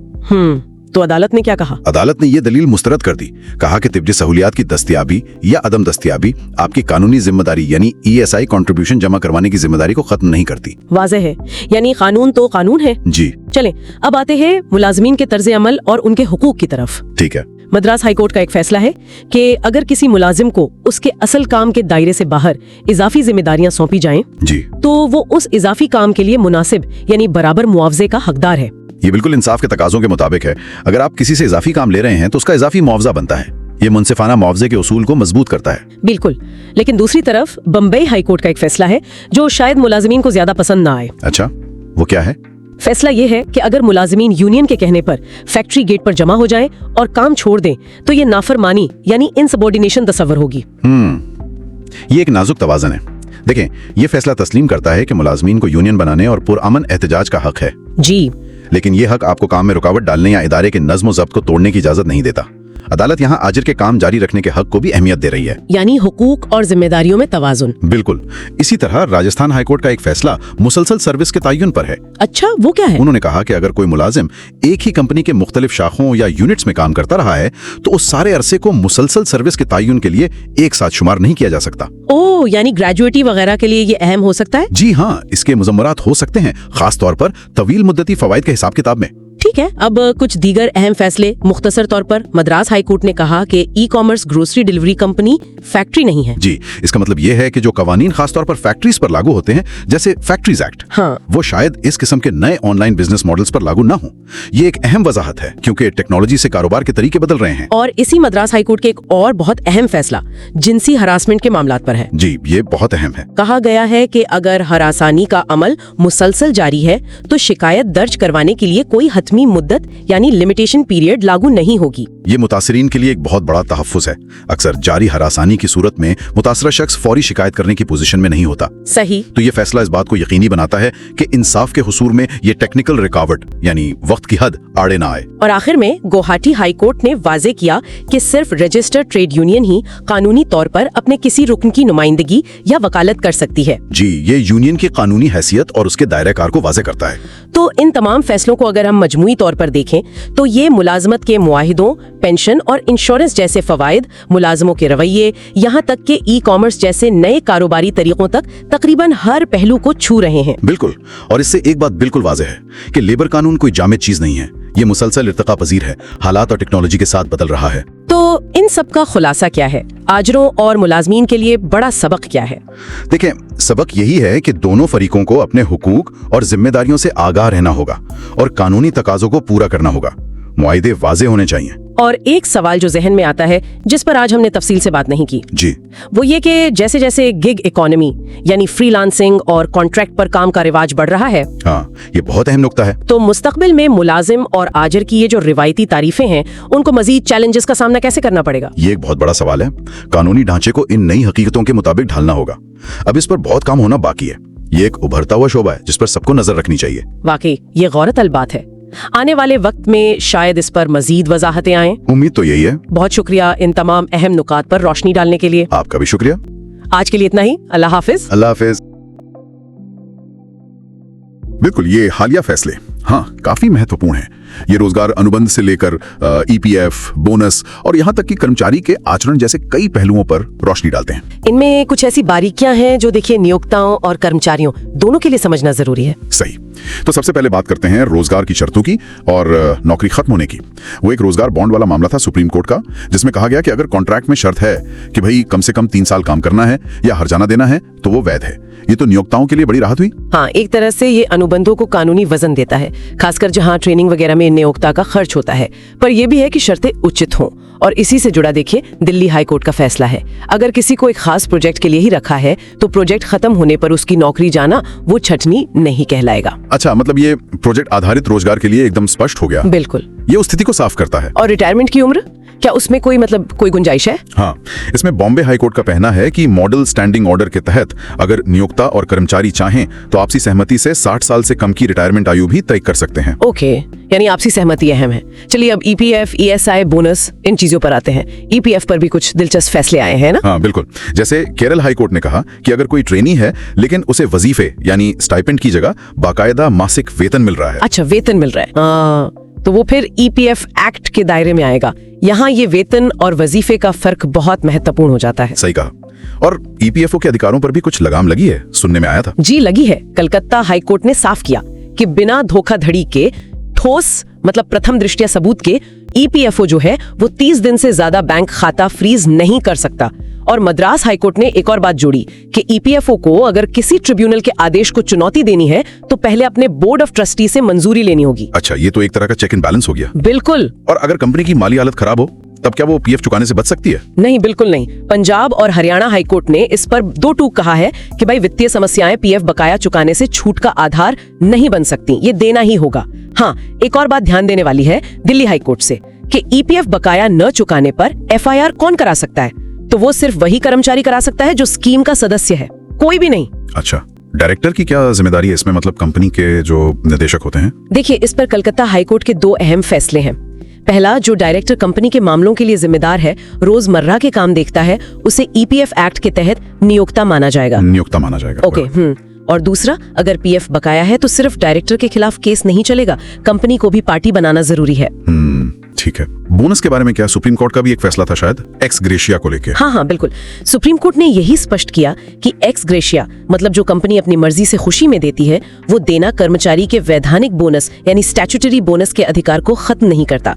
तो अदालत ने क्या कहा? अदालत ने ये दलील मुस्तरद कर दी। कहा कि तिब्बती सहूलियात की दस्तयाबी या अदम दस्तयाबी आपकी कानूनी जिम्मेदारी यानी ईएसआई कंट्रीब्यूशन जमा करवाने की जिम्मेदारी को खत्म नहीं करती। वाज़ेह है, यानी कानून तो कानून है। जी। चलें, अब आते हैं मुलाजमीन के तर्ज अमल और उनके हुकूक की तरफ। ठीक है। मद्रास हाईकोर्ट का एक फैसला है कि अगर किसी मुलाजिम को उसके असल काम के दायरे से बाहर इजाफी जिम्मेदारियां सौंपी जाएं, जी, तो वो उस इजाफी काम के लिए मुनासिब यानी बराबर मुआवजे का हकदार है। ये बिल्कुल इंसाफ के तकाजों के मुताबिक है। अगर आप किसी से इजाफी काम ले रहे हैं तो उसका इजाफी मुआवजा बनता है। ये मुनसिफाना मुआवजे के उसूल को मजबूत करता है। बिल्कुल। लेकिन दूसरी तरफ बम्बई हाईकोर्ट का एक फैसला है जो शायद मुलाजिमीन को ज्यादा पसंद ना आए। अच्छा, वो क्या है? फैसला ये है कि अगर मुलाजिमीन यूनियन के कहने पर फैक्ट्री गेट पर जमा हो जाएं और काम छोड़ दें तो ये नाफरमानी यानी इनसबॉर्डिनेशन तस्वर होगी। ये एक नाजुक तवाज़न है। देखें, ये फैसला तस्लीम करता है कि मुलाजमीन को यूनियन बनाने और पुरअमन एहतजाज का हक है। जी, लेकिन ये हक आपको काम में रुकावट डालने या इदारे के नज्म ज़ब्त को तोड़ने की इजाजत नहीं देता। अदालत यहाँ आजिर के काम जारी रखने के हक को भी अहमियत दे रही है, यानी हुकूक और जिम्मेदारियों में तवाजुन। बिल्कुल। इसी तरह राजस्थान हाईकोर्ट का एक फैसला मुसलसल सर्विस के तयन पर है। अच्छा, वो क्या है? उन्होंने कहा कि अगर कोई मुलाजिम एक ही कंपनी के मुख्तलिफ शाखों या यूनिट्स में काम करता रहा है तो उस सारे अरसे को मुसलसल सर्विस के तयन के लिए एक साथ शुमार नहीं किया जा सकता। ओह, यानी ग्रेजुएटी वगैरह के लिए ये अहम हो सकता है? जी हाँ, इसके मुजम्मरात हो सकते हैं, खास तौर पर तवील मुद्दती फवाइद के हिसाब किताब में। ठीक है। अब कुछ दीगर अहम फैसले। मुख्तसर तौर पर मद्रास हाईकोर्ट ने कहा कि e commerce grocery delivery company factory नहीं है। जी, इसका मतलब यह है कि जो कवानीन खास तौर पर फैक्ट्रीज पर लागू होते हैं, जैसे फैक्ट्रीज एक्ट, हाँ, वो शायद इस किस्म के नए ऑनलाइन बिजनेस मॉडल्स पर लागू ना हो। ये एक अहम वजाहत है क्योंकि टेक्नोलॉजी से कारोबार के तरीके बदल रहे हैं। और इसी मद्रास हाईकोर्ट के एक और बहुत अहम फैसला जिनसी हरासमेंट के मामलात पर है। जी, ये बहुत अहम है। कहा गया है कि अगर हरासानी का अमल मुसलसल जारी है तो शिकायत दर्ज करवाने के लिए कोई हतमी मुद्दत यानी लिमिटेशन पीरियड लागू नहीं होगी। ये मुतासिरीन के लिए एक बहुत बड़ा तहफ्फुज़ है। अक्सर जारी हरासानी की सूरत में मुतासरा शख्स फौरी शिकायत करने की पोजीशन में नहीं होता। सही। तो ये फैसला इस बात को यकीनी बनाता है कि इंसाफ के हुसूल में ये टेक्निकल रुकावट यानी वक्त की हद आड़े ना आए। और आखिर में गुवाहाटी हाई कोर्ट ने वाजे किया कि सिर्फ रजिस्टर्ड ट्रेड यूनियन ही कानूनी तौर पर अपने किसी रुकन की नुमाइंदगी या वकालत कर सकती है। जी, ये यूनियन की कानूनी हैसियत और उसके दायरे कार को वाजे करता है। तो इन तमाम फैसलों को अगर हम मजमूई तौर पर देखें तो ये मुलाजमत के मुआहिदों, पेंशन और इंश्योरेंस जैसे फवाइद, मुलाजमों के रवैये, यहाँ तक के ई कॉमर्स जैसे नए कारोबारी तरीकों तक तकरीबन हर पहलू को छू रहे हैं। बिल्कुल। और इससे एक बात बिल्कुल वाज़ेह है कि लेबर कानून कोई जामिद चीज नहीं है। ये मुसलसल इर्तिका पजीर है, हालात और टेक्नोलॉजी के साथ बदल रहा है। तो इन सब का खुलासा क्या है? आजरों और मुलाजमीन के लिए बड़ा सबक क्या है? देखें, सबक यही है कि दोनों फरीकों को अपने हुकूक और जिम्मेदारियों से आगाह रहना होगा और कानूनी तकाजों को पूरा करना होगा। मुआहिदे वाजे होने चाहिए। और एक सवाल जो जहन में आता है जिस पर आज हमने तफसील से बात नहीं की, जी, वो ये कि जैसे जैसे गिग इकोनॉमी यानी फ्रीलांसिंग और कॉन्ट्रैक्ट पर काम का रिवाज बढ़ रहा है, हाँ, ये बहुत अहम नुक्ता है। तो मुस्तकबिल में मुलाजिम और आजिर की ये जो रिवायती तारीफें हैं उनको मजीद चैलेंजेस का सामना कैसे करना पड़ेगा? ये एक बहुत बड़ा सवाल है। कानूनी ढांचे को इन नई हकीकतों के मुताबिक ढालना होगा। अब इस पर बहुत काम होना बाकी है। ये एक उभरता हुआ शोबा है जिस पर सबको नजर रखनी चाहिए। वाकई ये गौरतलब बात है। आने वाले वक्त में शायद इस पर मजीद वजाहतें आएं। उम्मीद तो यही है। बहुत शुक्रिया इन तमाम अहम नुकात पर रोशनी डालने के लिए। आपका भी शुक्रिया। आज के लिए इतना ही। अल्लाह हाफिज। अल्लाह हाफिज। बिल्कुल, ये हालिया फैसले हाँ, काफी महत्वपूर्ण है। ये रोजगार अनुबंध से लेकर ईपीएफ, बोनस और यहाँ तक कि कर्मचारी के आचरण जैसे कई पहलुओं पर रोशनी डालते हैं। इनमें कुछ ऐसी बारीकियां हैं जो देखिए नियोक्ताओं और कर्मचारियों दोनों के लिए समझना जरूरी है। सही। तो सबसे पहले बात करते हैं रोजगार की शर्तों की और नौकरी खत्म होने की। वो एक रोजगार बॉन्ड वाला मामला था सुप्रीम कोर्ट का, जिसमें कहा गया कि अगर कॉन्ट्रैक्ट में शर्त है कि भाई कम से कम 3 साल काम करना है या हर्जाना देना है तो वो वैध है। ये तो नियोक्ताओं के लिए बड़ी राहत हुई। हाँ, एक तरह से ये अनुबंधों को कानूनी वजन देता है, खासकर जहाँ ट्रेनिंग वगैरह में नियोक्ता का खर्च होता है। पर यह भी है कि शर्तें उचित हों। और इसी से जुड़ा देखिए दिल्ली हाई कोर्ट का फैसला है, अगर किसी को एक खास प्रोजेक्ट के लिए ही रखा है तो प्रोजेक्ट खत्म होने पर उसकी नौकरी जाना वो छटनी नहीं कहलाएगा। अच्छा, मतलब ये प्रोजेक्ट आधारित रोजगार के लिए एकदम स्पष्ट हो गया। बिल्कुल, ये उस स्थिति को साफ करता है। और रिटायरमेंट की उम्र, क्या उसमें कोई कोई गुंजाइश है? हाँ, इसमें बॉम्बे हाई कोर्ट का कहना है कि मॉडल स्टैंडिंग ऑर्डर के तहत अगर नियोक्ता और कर्मचारी चाहें तो आपसी सहमति से 60 साल से कम की रिटायरमेंट आयु भी तय कर सकते हैं। ओके, यानी आपसी सहमति अहम है। चलिए अब ईपीएफ, ईएसआई, बोनस, इन चीजों पर आते हैं। ईपीएफ पर भी कुछ दिलचस्प फैसले आए हैं ना? हाँ बिल्कुल। जैसे केरल हाई कोर्ट ने कहा कि अगर कोई ट्रेनी है लेकिन उसे वजीफे यानी स्टाइपेंड की जगह बाकायदा मासिक वेतन मिल रहा है। अच्छा, वेतन मिल रहा है, तो वो फिर ईपीएफ एक्ट के दायरे में आएगा। यहाँ ये वेतन और वजीफे का फर्क बहुत महत्वपूर्ण हो जाता है। सही कहा। और ईपीएफओ के अधिकारों पर भी कुछ लगाम लगी है, सुनने में आया था। जी लगी है। कलकत्ता हाई कोर्ट ने साफ किया कि बिना धोखाधड़ी के ठोस प्रथम दृष्टया सबूत के ईपीएफओ जो है वो 30 दिन से ज्यादा बैंक खाता फ्रीज नहीं कर सकता। और मद्रास हाईकोर्ट ने एक और बात जोड़ी कि ईपीएफओ को अगर किसी ट्रिब्यूनल के आदेश को चुनौती देनी है तो पहले अपने बोर्ड ऑफ ट्रस्टी से मंजूरी लेनी होगी। अच्छा, ये तो एक तरह का चेक एंड बैलेंस हो गया। बिल्कुल। और अगर कंपनी की माली हालत खराब हो तब क्या वो पीएफ चुकाने से बच सकती है? नहीं, बिल्कुल नहीं। पंजाब और हरियाणा हाईकोर्ट ने इस पर 2 टूक कहा है कि भाई वित्तीय समस्याएं पीएफ बकाया चुकाने से छूट का आधार नहीं बन सकती, ये देना ही होगा। हाँ, एक और बात ध्यान देने वाली है दिल्ली हाईकोर्ट से कि ईपीएफ बकाया न चुकाने पर एफआईआर कौन करा सकता है? तो वो सिर्फ वही कर्मचारी करा सकता है जो स्कीम का सदस्य है, कोई भी नहीं। अच्छा, डायरेक्टर की क्या जिम्मेदारी है इसमें, मतलब कंपनी के जो निदेशक होते हैं? देखिए, इस पर कलकत्ता हाईकोर्ट के 2 अहम फैसले हैं। पहला, जो डायरेक्टर कंपनी के मामलों के लिए जिम्मेदार है, रोजमर्रा के काम देखता है, उसे ईपीएफ एक्ट के तहत नियोक्ता माना जाएगा। नियोक्ता माना जाएगा। ओके। और दूसरा, अगर पीएफ बकाया है तो सिर्फ डायरेक्टर के खिलाफ केस नहीं चलेगा, कंपनी को भी पार्टी बनाना जरूरी है। ठीक है। बोनस के बारे में क्या, सुप्रीम कोर्ट का भी एक फैसला था शायद एक्स ग्रेशिया को लेकर? हाँ, बिल्कुल। सुप्रीम कोर्ट ने यही स्पष्ट किया कि एक्स ग्रेशिया मतलब जो कंपनी अपनी मर्जी से खुशी में देती है वो देना कर्मचारी के वैधानिक बोनस यानी स्टैट्यूटरी बोनस के अधिकार को खत्म नहीं करता।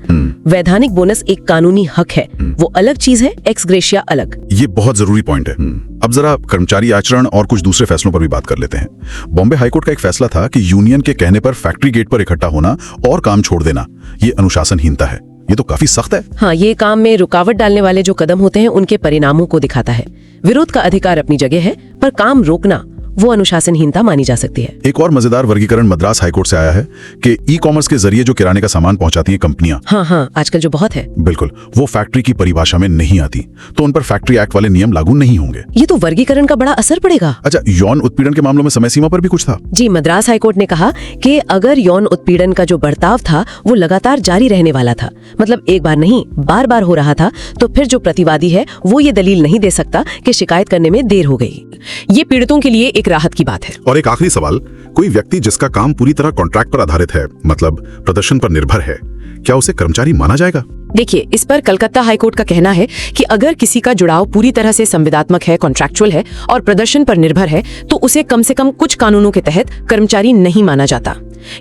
वैधानिक बोनस एक कानूनी हक है, वो अलग चीज है, एक्स ग्रेशिया अलग। ये बहुत जरूरी पॉइंट है। अब जरा कर्मचारी आचरण और कुछ दूसरे फैसलों पर भी बात कर लेते हैं। बॉम्बे हाईकोर्ट का एक फैसला था कि यूनियन के कहने पर फैक्ट्री गेट पर इकट्ठा होना और काम छोड़ देना ये अनुशासनहीनता है। ये तो काफी सख्त है। हाँ, ये काम में रुकावट डालने वाले जो कदम होते हैं उनके परिणामों को दिखाता है। विरोध का अधिकार अपनी जगह है, पर काम रोकना वो अनुशासनहीनता मानी जा सकती है। एक और मजेदार वर्गीकरण मद्रास हाईकोर्ट से आया है कि ई कॉमर्स के जरिए जो किराने का सामान पहुंचाती हैं कंपनियां, हाँ, आजकल जो बहुत है, बिल्कुल, वो फैक्ट्री की परिभाषा में नहीं आती, तो उन पर फैक्ट्री एक्ट वाले नियम लागू नहीं होंगे। ये तो वर्गीकरण का बड़ा असर पड़ेगा। अच्छा, यौन उत्पीड़न के मामलों में समय सीमा पर भी कुछ था? जी, मद्रास हाईकोर्ट ने कहा कि अगर यौन उत्पीड़न का जो बर्ताव था वो लगातार जारी रहने वाला था, मतलब एक बार नहीं बार बार हो रहा था, तो फिर जो प्रतिवादी है वो ये दलील नहीं दे सकता कि शिकायत करने में देर हो गई। ये पीड़ितों के लिए एक राहत की बात है। और एक आखिरी सवाल, कोई व्यक्ति जिसका काम पूरी तरह कॉन्ट्रैक्ट पर आधारित है, मतलब प्रदर्शन पर निर्भर है, क्या उसे कर्मचारी माना जाएगा? देखिए, इस पर कलकत्ता हाईकोर्ट का कहना है कि अगर किसी का जुड़ाव पूरी तरह से संविदात्मक है, कॉन्ट्रैक्चुअल है और प्रदर्शन पर निर्भर है, तो उसे कम से कम कुछ कानूनों के तहत कर्मचारी नहीं माना जाता।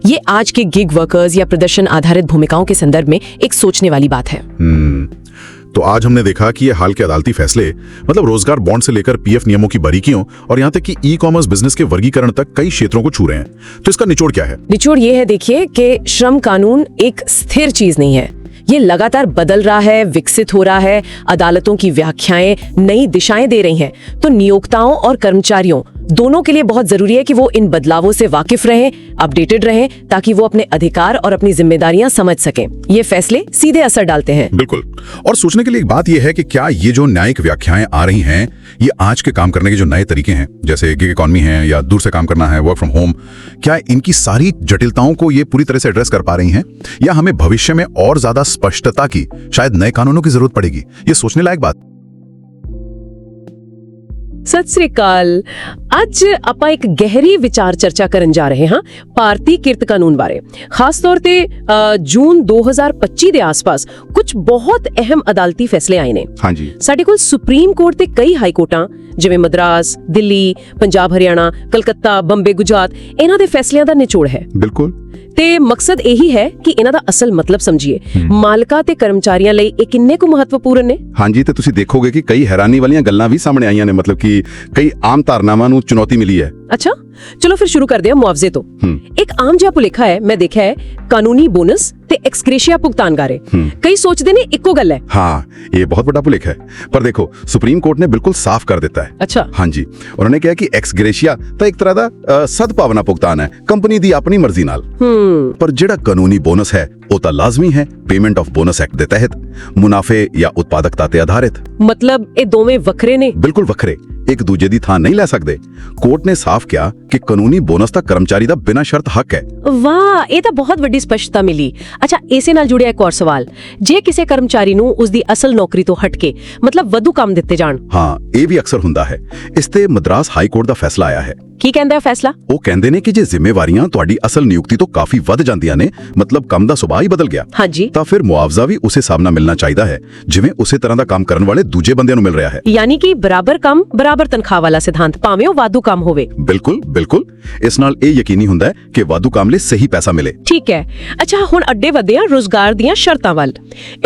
ये आज के गिग वर्कर्स या प्रदर्शन आधारित भूमिकाओं के संदर्भ में एक सोचने वाली बात है। तो आज हमने देखा कि ये हाल के अदालती फैसले, मतलब रोजगार बॉन्ड से लेकर पीएफ नियमों की बारीकियों और यहाँ तक कि ई कॉमर्स बिजनेस के वर्गीकरण तक कई क्षेत्रों को छू रहे हैं। तो इसका निचोड़ क्या है? निचोड़ ये है, देखिए, कि श्रम कानून एक स्थिर चीज नहीं है, ये लगातार बदल रहा है, विकसित हो रहा है, अदालतों की व्याख्याएं नई दिशाएं दे रही हैं। तो नियोक्ताओं और कर्मचारियों दोनों के लिए बहुत जरूरी है कि वो इन बदलावों से वाकिफ रहें, अपडेटेड रहें, ताकि वो अपने अधिकार और अपनी जिम्मेदारियां समझ सकें। ये फैसले सीधे असर डालते हैं। बिल्कुल। और सोचने के लिए एक बात यह है कि क्या ये जो न्यायिक व्याख्याएं आ रही हैं, ये आज के काम करने के जो नए तरीके हैं, जैसे गिग इकॉनमी है या दूर से काम करना है, वर्क फ्रॉम होम, क्या इनकी सारी जटिलताओं को ये पूरी तरह से एड्रेस कर पा रही हैं, या हमें भविष्य में और ज्यादा स्पष्टता की, शायद नए कानूनों की जरूरत पड़ेगी? ये सोचने लायक बात। ਸਤਿ ਸ੍ਰੀ ਅਕਾਲ। ਅੱਜ ਆਪਾਂ ਇੱਕ ਗਹਿਰੀ ਵਿਚਾਰ ਚਰਚਾ ਕਰਨ ਜਾ ਰਹੇ ਹਾਂ ਭਾਰਤੀ ਕਿਰਤ ਕਾਨੂੰਨ ਬਾਰੇ। ਖਾਸ ਤੌਰ ਤੇ ਜੂਨ 2025 ਦੇ ਆਸ-ਪਾਸ ਕੁਝ ਬਹੁਤ ਅਹਿਮ ਅਦਾਲਤੀ ਫੈਸਲੇ ਆਏ ਨੇ। ਹਾਂਜੀ। ਸਾਡੇ ਕੋਲ ਸੁਪਰੀਮ ਕੋਰਟ ਤੇ ਕਈ ਹਾਈ ਕੋਰਟਾਂ ਜਿਵੇਂ ਮਦਰਾਸ, ਦਿੱਲੀ, ਪੰਜਾਬ, ਹਰਿਆਣਾ, ਕਲਕੱਤਾ, ਬੰਬੇ, ਗੁਜਰਾਤ ਇਹਨਾਂ ਦੇ ਫੈਸਲਿਆਂ ਦਾ ਨਿਚੋੜ ਹੈ। ਬਿਲਕੁਲ। ਤੇ ਮਕਸਦ ਇਹੀ ਹੈ ਕਿ ਇਹਨਾਂ ਦਾ ਅਸਲ ਮਤਲਬ ਸਮਝੀਏ। ਮਾਲਕਾਂ ਤੇ ਕਰਮਚਾਰੀਆਂ ਲਈ ਇਹ ਕਿੰਨੇ ਕੁ ਮਹੱਤਵਪੂਰਨ ਨੇ। ਹਾਂਜੀ, ਤੇ ਤੁਸੀਂ ਦੇਖੋਗੇ ਕਿ ਕਈ ਹੈਰਾਨੀ ਵਾਲੀਆਂ ਗੱਲਾਂ ਵੀ ਸਾਹਮਣੇ ਆਈਆਂ ਨੇ, ਮਤਲਬ ਕਿ ਕਈ ਆਮ ਧਾਰਨਾਵਾਂ ਨੂੰ ਚੁਣੌਤੀ ਮਿਲੀ ਹੈ। ਅੱਛਾ, ਚਲੋ ਫਿਰ ਸ਼ੁਰੂ ਕਰਦੇ ਹਾਂ ਮੁਆਵਜ਼ੇ ਤੋਂ। ਇੱਕ ਆਮ ਜਿਹਾ ਭੁਲੇਖਾ ਹੈ, ਮੈਂ ਦੇਖਿਆ ਹੈ, ਕਾਨੂੰਨੀ ਬੋਨਸ ਤੇ ਐਕਸਗ੍ਰੇਸ਼ੀਆ ਭੁਗਤਾਨ ਬਾਰੇ ਕਈ ਸੋਚਦੇ ਨੇ ਇੱਕੋ ਗੱਲ ਹੈ। ਹਾਂ, ਇਹ ਬਹੁਤ ਵੱਡਾ ਭੁਲੇਖਾ ਹੈ। ਪਰ ਦੇਖੋ, ਸੁਪਰੀਮ ਕੋਰਟ ਨੇ ਬਿਲਕੁਲ ਸਾਫ਼ ਕਰ ਦਿੱਤਾ ਹੈ। ਅੱਛਾ। ਹਾਂਜੀ, ਉਹਨਾਂ ਨੇ ਕਿਹਾ ਕਿ ਐਕਸਗ੍ਰੇਸ਼ੀਆ ਤਾਂ ਇੱਕ ਤਰ੍ਹਾਂ ਦਾ ਸਦਭਾਵਨਾ ਭੁਗਤਾਨ ਹੈ, ਕੰਪਨੀ ਦੀ ਆਪਣੀ ਮਰਜ਼ੀ ਨਾਲ। ਪਰ ਜਿਹੜਾ ਕਾਨੂੰਨੀ ਬੋਨਸ ਹੈ ਉਹ ਤਾਂ ਲਾਜ਼ਮੀ ਹੈ ਪੇਮੈਂਟ ਆਫ ਬੋਨਸ ਐਕਟ ਦੇ ਤਹਿਤ, ਮੁਨਾਫੇ ਜਾਂ ਉਤਪਾਦਕਤਾ ਤੇ ਆਧਾਰਿਤ। ਮਤਲਬ ਇਹ ਦੋਵੇਂ ਵੱਖਰੇ ਨੇ। ਬਿਲਕੁਲ ਵੱਖਰੇ, ਇੱਕ ਦੂਜੇ ਦੀ ਥਾਂ ਨਹੀਂ ਲੈ ਸਕਦੇ। ਕੋਰਟ ਨੇ ਸਾਫ਼ ਕਿਹਾ ਕਿ ਕਾਨੂੰਨੀ ਬੋਨਸ ਤਾਂ ਕਰਮਚਾਰੀ ਦਾ ਬਿਨਾਂ ਸ਼ਰਤ ਹੱਕ ਹੈ। ਵਾਹ, ਇਹ ਤਾਂ ਬਹੁਤ ਵੱਡੀ ਸਪਸ਼ਟਤਾ ਮਿਲੀ। ਅੱਛਾ, ਇਸੇ ਨਾਲ ਜੁੜਿਆ ਇੱਕ ਹੋਰ ਸਵਾਲ, ਜੇ ਕਿਸੇ ਕਰਮਚਾਰੀ ਨੂੰ ਉਸਦੀ ਅਸਲ ਨੌਕਰੀ ਤੋਂ ਹਟ ਕੇ ਮਤਲਬ ਵਧੂ ਕੰਮ ਦਿੱਤੇ ਜਾਣ। ਹਾਂ, ਇਹ ਵੀ ਅਕਸਰ ਹੁੰਦਾ ਹੈ। ਇਸ ਤੇ ਮਦਰਾਸ ਹਾਈ ਕੋਰਟ ਦਾ ਫੈਸਲਾ ਆਇਆ ਹੈ। ਕੀ ਕਹਿੰਦਾ ਹੈ ਫੈਸਲਾ? ਉਹ ਕਹਿੰਦੇ ਨੇ ਕਿ ਜੇ ਜ਼ਿੰਮੇਵਾਰੀਆਂ ਤੁਹਾਡੀ ਅਸਲ ਨਿਯੁਕਤੀ ਤੋਂ ਕਾਫੀ ਵੱਧ ਜਾਂਦੀਆਂ ਨੇ, ਮਤਲਬ ਕੰਮ ਦਾ ਸੁਭਾਅ ਹੀ ਬਦਲ ਗਿਆ, ਹਾਂਜੀ, ਤਾਂ ਫਿਰ ਮੁਆਵਜ਼ਾ ਵੀ ਉਸੇ ਹਿਸਾਬ ਨਾਲ ਮਿਲਣਾ ਚਾਹੀਦਾ ਹੈ ਜਿਵੇਂ ਉਸੇ ਤਰ੍ਹਾਂ ਦਾ ਕੰਮ ਕਰਨ ਵਾਲੇ ਦੂਜੇ ਬੰਦਿਆਂ ਨੂੰ ਮਿਲ ਰਿਹਾ ਹੈ। ਯਾਨੀ ਕਿ ਬਰਾਬਰ ਕੰਮ ਬਰਾਬਰ ਤਨਖਾਹ ਵਾਲਾ ਸਿਧਾਂਤ, ਭਾਵੇਂ ਉਹ ਵਾਧੂ ਕੰਮ ਹੋਵੇ। ਬਿਲਕੁਲ ਬਿਲਕੁਲ। ਇਸ ਨਾਲ ਇਹ ਯਕੀਨੀ ਹੁੰਦਾ ਹੈ ਕਿ ਵਾਧੂ ਕੰਮ ਲਈ ਸਹੀ ਪੈਸਾ ਮਿਲੇ। ਠੀਕ ਹੈ। ਅੱਛਾ, ਹੁਣ ਅੱਡੇ ਵਧੇ ਆ ਰੋਜ਼ਗਾਰ ਦੀਆਂ ਸ਼ਰਤਾਂ ਵੱਲ।